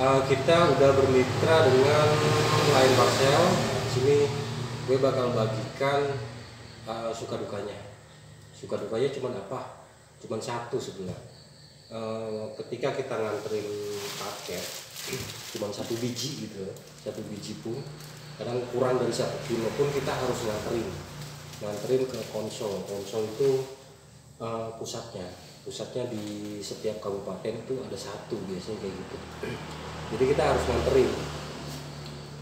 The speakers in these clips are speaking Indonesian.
Kita udah bermitra dengan Line Parcel. Di sini gue bakal bagikan suka dukanya. Suka dukanya cuma apa? Cuman satu sebenarnya. Ketika kita nganterin paket, cuma satu biji gitu, satu biji pun, kadang kurang dari 1 kilo pun kita harus nganterin ke konsol. Konsol itu pusatnya di setiap kabupaten itu ada satu biasanya kayak gitu. Jadi kita harus nganterin.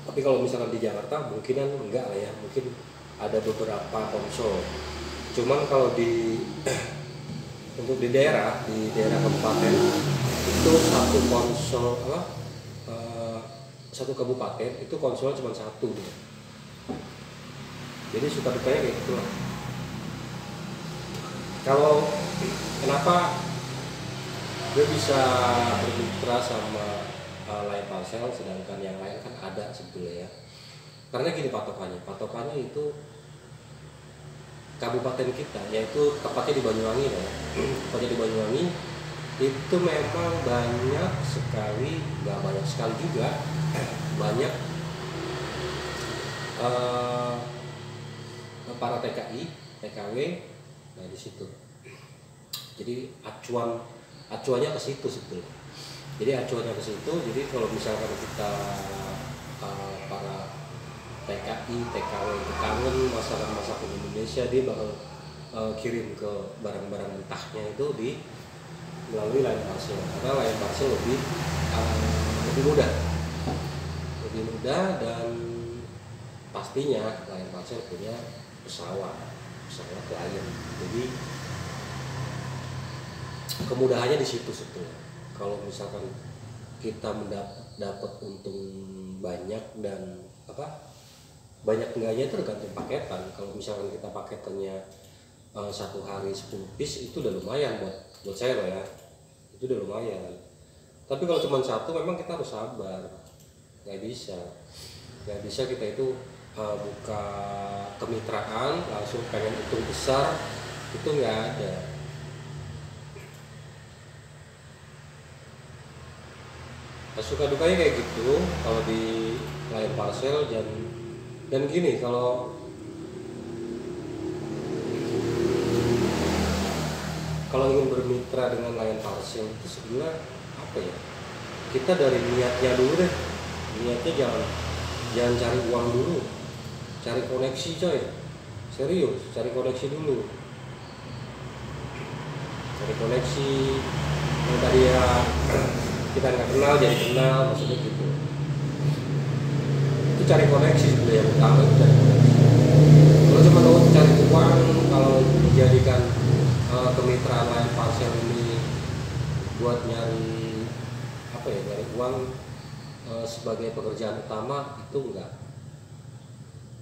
Tapi kalau misalkan di Jakarta mungkinan enggak lah ya, mungkin ada beberapa konsol. Cuman kalau untuk di daerah kabupaten itu satu konsol satu kabupaten itu konsolnya cuma satu dia. Jadi suka dukanya kayak gitu lah. Kalau kenapa gue bisa bermitra sama Line Parcel sedangkan yang lain kan ada sebetulnya ya, karena gini patokannya itu kabupaten kita, yaitu tepatnya di Banyuwangi ya. Tepatnya di Banyuwangi itu memang banyak sekali, nggak banyak sekali juga, banyak para TKI, TKW. Nah di situ, jadi acuannya ke situ sebetulnya. Jadi acuannya ke situ. Jadi kalau misalkan kita para TKI, TKW itu kangen masakan Indonesia, dia bakal kirim ke barang-barang mentahnya itu melalui Line Parcel, karena Line Parcel lebih mudah dan pastinya Line Parcel punya pesawat lain. Jadi kemudahannya di situ sebetulnya. Kalau misalkan kita dapat untung banyak dan banyak enggaknya tergantung paketan. Kalau misalkan kita paketannya satu hari 10 piece itu udah lumayan buat saya loh ya, itu udah lumayan. Tapi kalau cuma satu memang kita harus sabar, nggak bisa kita itu buka kemitraan langsung pengen untung besar, itu nggak ada. Suka dukanya kayak gitu kalau di Line Parcel. Dan gini, kalau ingin bermitra dengan Line Parcel itu sebenarnya apa ya, kita dari niatnya dulu deh. Niatnya jangan cari uang dulu, cari koneksi coy, serius, cari koneksi dulu. Cari koneksi yang tadi ya kita nggak kenal jadi kenal, maksudnya gitu. Itu cari koneksi sebenarnya, yang utama itu cari koneksi. Kalau cuma mau cari uang, kalau dijadikan kemitraan Line Parcel ini buat nyari uang sebagai pekerjaan utama, itu enggak.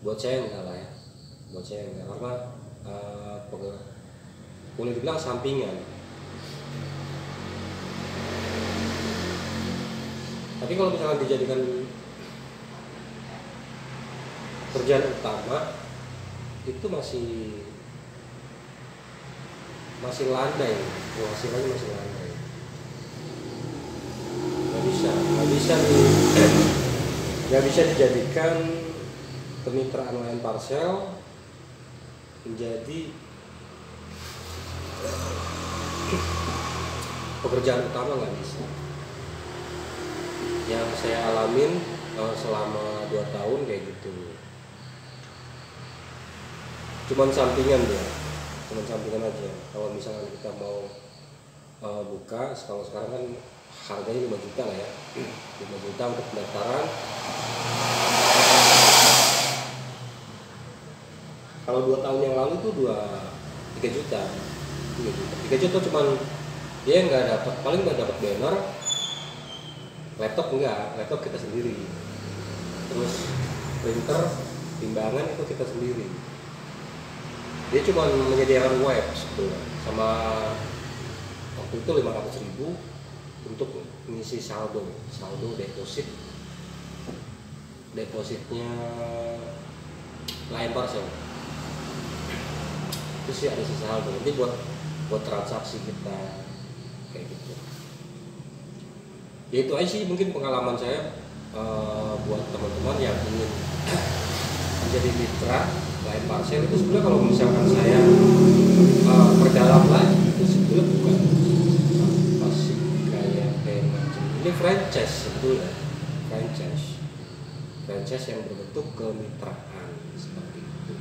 Buat saya enggak lah ya. Buat saya enggak, karena boleh dibilang sampingan. Tapi kalau misalkan dijadikan kerjaan utama, itu masih landai, penghasilannya masih landai. Nggak bisa dijadikan kemitraan Line Parcel menjadi pekerjaan utama, nggak bisa. Yang saya alamin selama 2 tahun kayak gitu. Cuman sampingan aja. Kalau misalnya kita mau buka, kalau sekarang kan harganya 5 juta lah ya. 5 juta untuk pendaftaran. Kalau 2 tahun yang lalu tuh 3 juta. 3 juta cuman dia paling nggak dapat banner, laptop kita sendiri. Terus printer, timbangan itu kita sendiri. Dia cuma menyediakan web sebetulnya, sama waktu itu 500.000 untuk mengisi saldo depositnya Line Parcel. Itu sih ada sisa saldo, nanti buat transaksi kita kayak gitu. Ya itu aja sih mungkin pengalaman saya buat teman-teman yang ingin menjadi mitra lain parcel. Itu sebenarnya kalau misalkan saya perdalam lagi, itu sebenarnya bukan masih kayak macam ini franchise sebetulnya, franchise yang berbentuk kemitraan seperti itu.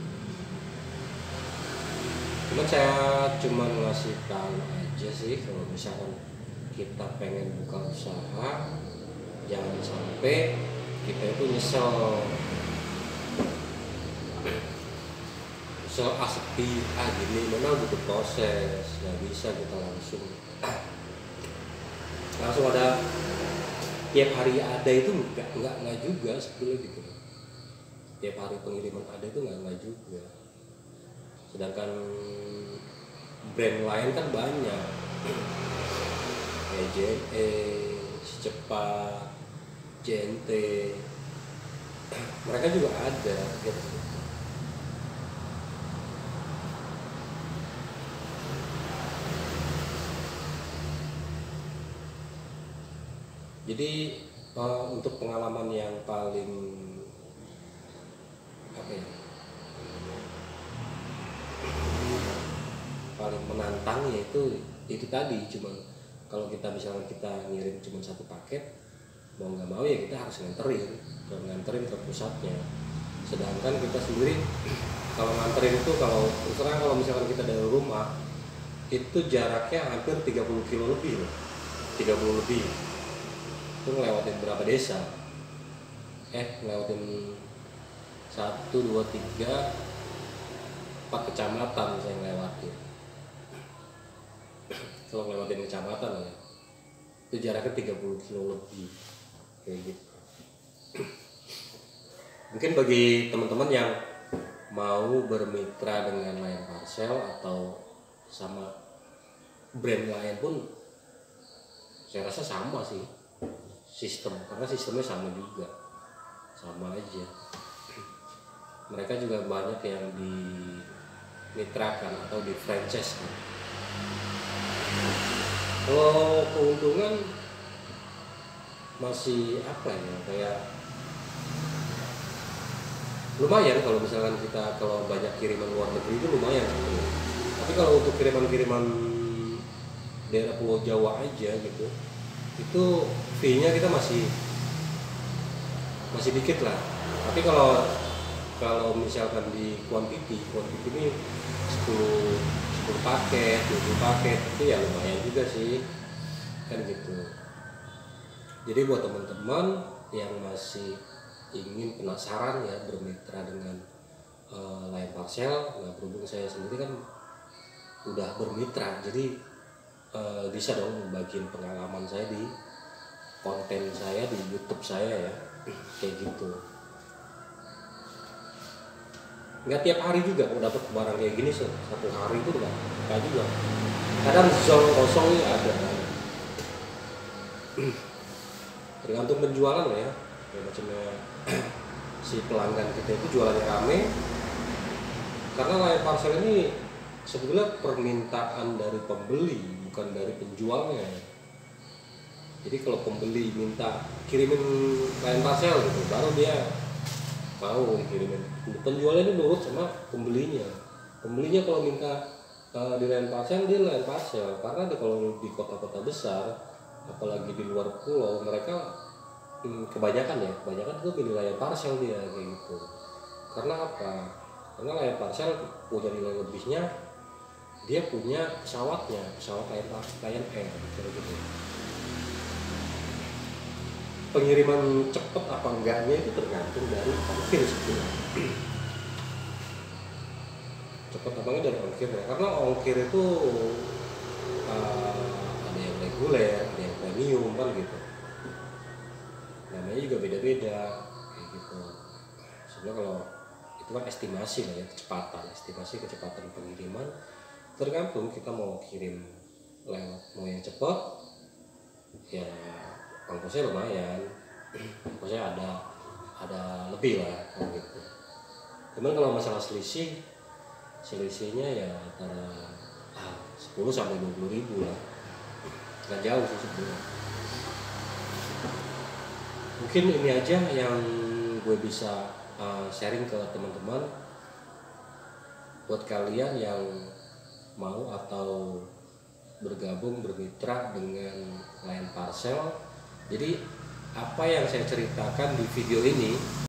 Cuma ngasih tahu aja sih, kalau misalkan kita pengen buka usaha, jangan sampai kita itu nyesel sepi gini, memang butuh proses, nggak bisa kita langsung ada tiap hari ada, itu nggak juga sebetulnya gitu. Tiap hari pengiriman ada itu nggak juga. Sedangkan brand lain kan banyak, kayak JNE, Cepat, JNT, mereka juga ada gitu. Jadi untuk pengalaman yang paling paling menantang yaitu itu tadi, cuman kalau kita misalnya kita ngirim cuma satu paket, mau nggak mau ya kita harus nganterin ke pusatnya. Sedangkan kita sendiri kalau nganterin itu, kalau misalkan kita dari rumah itu jaraknya hampir 30 kilo lebih loh, 30 lebih. Itu ngelewatin berapa desa? Ngelewatin 1, 2, 3, 4 kecamatan saya ngelewatin. Kalau ngelewatin kecamatan ya, itu jaraknya 30 kilo lebih kayak gitu. Mungkin bagi teman-teman yang mau bermitra dengan lain parcel atau sama brand lain pun, saya rasa sama sih karena sistemnya sama juga, sama aja. Mereka juga banyak yang dimitrakan atau di franchise kan. Kalau keuntungan masih kayak lumayan kalau misalkan kalau banyak kiriman luar negeri itu lumayan gitu. Tapi kalau untuk kiriman daerah Pulau Jawa aja gitu, itu fee-nya kita masih dikit lah. Tapi kalau misalkan di quantity ini 10 paket, 20 paket, itu ya lumayan juga sih kan gitu. Jadi buat teman-teman yang masih ingin penasaran ya bermitra dengan lain parcel, nah berhubung saya sendiri kan udah bermitra, jadi bisa dong bagiin pengalaman saya di konten saya di YouTube saya ya, kayak gitu. Nggak tiap hari juga mau dapat barang kayak gini, satu hari itu nggak juga. Kadang zong kosong ada. Tergantung penjualan ya, macamnya si pelanggan kita itu jualannya rame. Karena lain parcel ini sebetulnya permintaan dari pembeli, bukan dari penjualnya. Jadi kalau pembeli minta kirimin lain parcel gitu, baru dia mau kirimin. Penjualnya ini nurut sama pembelinya. Pembelinya kalau minta di lain parcel, dia lain parcel. Karena kalau di kota-kota besar, apalagi di luar pulau, mereka kebanyakan tuh pilih lain parcel dia kayak gitu. Karena apa? Karena lain parcel punya nilai lebihnya, dia punya pesawat Lion Air gitu. Pengiriman cepat apa enggaknya itu tergantung dari ongkir sebetulnya. Cepat apa enggak dari ongkir ya, karena ongkir itu ada yang reguler, ada yang premium kan gitu. Namanya juga beda-beda kayak gitu. Sebenarnya kalau itu kan estimasi lah ya, estimasi kecepatan pengiriman, tergantung kita mau kirim lewat mau yang cepat ya ongkosnya lumayan, ongkosnya ada lebih lah gitu. Cuman kalau masalah selisihnya ya antara 10 sampai 20 ribu lah, nggak jauh sih sebenarnya. mungkin ini aja yang gue bisa sharing ke teman-teman. Buat kalian yang mau atau bergabung bermitra dengan Lion Parcel, jadi apa yang saya ceritakan di video ini